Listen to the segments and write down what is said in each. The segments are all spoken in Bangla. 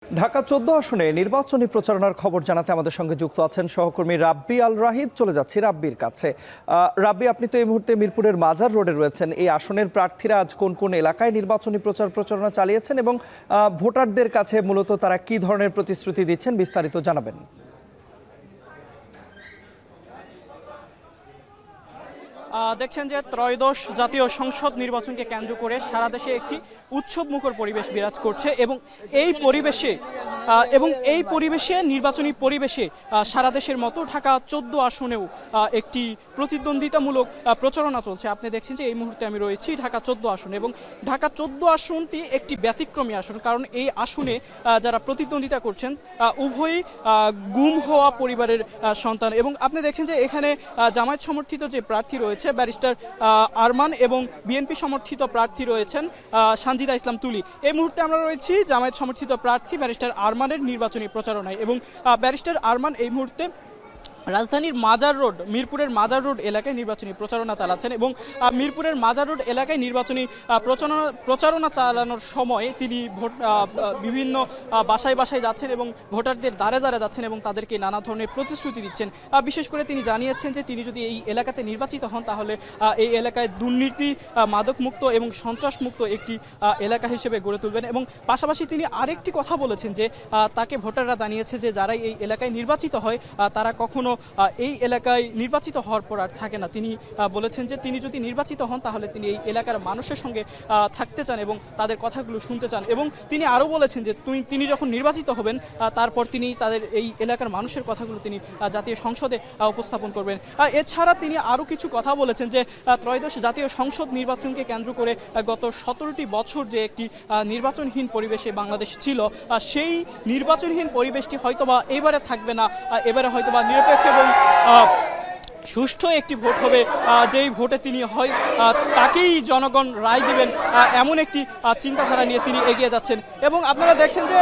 ঢাকা ১৪ আসনে নির্বাচনী প্রচারণার খবর জানাতে আমাদের সঙ্গে যুক্ত আছেন সহকর্মী রাব্বি আল রাহিদ। চলে যাচ্ছি রাব্বির কাছে। রাব্বি, আপনি তো এই মুহূর্তে মিরপুরের মাজার রোডে রয়েছেন। এই আসনের প্রার্থীরা আজ কোন কোন এলাকায় নির্বাচনী প্রচারণা চালিয়েছেন এবং ভোটারদের কাছে মূলত তারা কি ধরনের প্রতিশ্রুতি দিচ্ছেন, বিস্তারিত জানাবেন। দেখছেন যে ত্রয়োদশ জাতীয় সংসদ নির্বাচনকে কেন্দ্র করে সারা দেশে একটি উৎসবমুখর পরিবেশ বিরাজ করছে এবং এই পরিবেশে নির্বাচনী পরিবেশে সারা দেশের মতো ঢাকা ১৪ আসনেও একটি প্রতিদ্বন্দ্বিতামূলক প্রচারণা চলছে। আপনি দেখছেন যে এই মুহূর্তে আমি রয়েছি ঢাকা ১৪ আসনে এবং ঢাকা ১৪ আসনটি একটি ব্যতিক্রমী আসন, কারণ এই আসনে যারা প্রতিদ্বন্দ্বিতা করছেন উভয়ই গুম হওয়া পরিবারের সন্তান। এবং আপনি দেখছেন যে এখানে জামায়াত সমর্থিত যে প্রার্থী রয়েছে ব্যারিস্টার আরমান এবং বিএনপি সমর্থিত প্রার্থী রয়েছেন সানজিদা ইসলাম তুলি। এই মুহূর্তে আমরা রয়েছি জামায়াত সমর্থিত প্রার্থী ব্যারিস্টার আরমানের নির্বাচনী প্রচারণায় এবং ব্যারিস্টার আরমান এই মুহূর্তে রাজধানীর মাজার রোড, মিরপুরের মাজার রোড এলাকায় নির্বাচনী প্রচারণা চালাচ্ছেন এবং মিরপুরের মাজার রোড এলাকায় নির্বাচনী প্রচারণা চালানোর সময় তিনি বিভিন্ন বাসায় বাসায় যাচ্ছেন এবং ভোটারদের দ্বারে দ্বারে যাচ্ছেন এবং তাদেরকে নানা ধরনের প্রতিশ্রুতি দিচ্ছেন। বিশেষ করে তিনি জানিয়েছেন যে তিনি যদি এই এলাকাতে নির্বাচিত হন তাহলে এই এলাকায় দুর্নীতি, মাদকমুক্ত এবং সন্ত্রাসমুক্ত একটি এলাকা হিসেবে গড়ে তুলবেন। এবং পাশাপাশি তিনি আরেকটি কথা বলেছেন যে তাকে ভোটাররা জানিয়েছে যে যারাই এই এলাকায় নির্বাচিত হয় তারা কখনো এই এলাকায় নির্বাচিত হওয়ার পর আর থাকে না। তিনি বলেছেন যে তিনি যদি নির্বাচিত হন তাহলে তিনি এই এলাকার মানুষের সঙ্গে থাকতে চান এবং তাদের কথাগুলো শুনতে চান। এবং তিনি আরও বলেছেন যে তিনি যখন নির্বাচিত হবেন তারপর তিনি তাদের এই এলাকার মানুষের কথাগুলো তিনি জাতীয় সংসদে উপস্থাপন করবেন। এছাড়া তিনি আরও কিছু কথা বলেছেন যে ত্রয়োদশ জাতীয় সংসদ নির্বাচনকে কেন্দ্র করে গত 17টি বছর যে একটি নির্বাচনহীন পরিবেশে বাংলাদেশ ছিল, সেই নির্বাচনহীন পরিবেশটি হয়তোবা এবারে থাকবে না। এবারে হয়তোবা নিরপেক্ষ এবং সুষ্ঠু একটি ভোট হবে, যেই ভোটে তিনি হয় তাকেই জনগণ রায় দিবেন, এমন একটি চিন্তাধারা নিয়ে তিনি এগিয়ে যাচ্ছেন। এবং আপনারা দেখছেন যে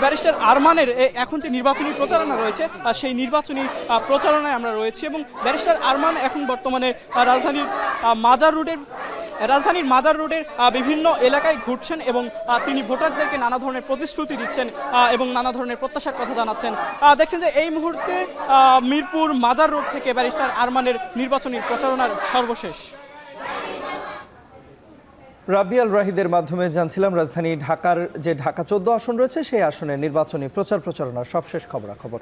ব্যারিস্টার আরমানের এখন যে নির্বাচনী প্রচারণা রয়েছে সেই নির্বাচনী প্রচারণায় আমরা রয়েছি এবং ব্যারিস্টার আরমান এখন বর্তমানে রাজধানীর মাজার রোডের বিভিন্ন এলাকায় ঘুরছেন এবং তিনি ভোটারদেরকে নানা ধরনের প্রতিশ্রুতি দিচ্ছেন এবং নানা ধরনের প্রত্যাশার কথা জানাচ্ছেন। দেখছেন যে এই মুহূর্তে মিরপুর মাজার রোড থেকে ব্যারিস্টার আরমানের নির্বাচনী প্রচারণার সর্বশেষ। রাব্বি আল রাহিদের মাধ্যমে জানছিলাম রাজধানী ঢাকার যে ঢাকা ১৪ আসন রয়েছে সেই আসনে নির্বাচনী প্রচারণার সবশেষ খবরাখবর।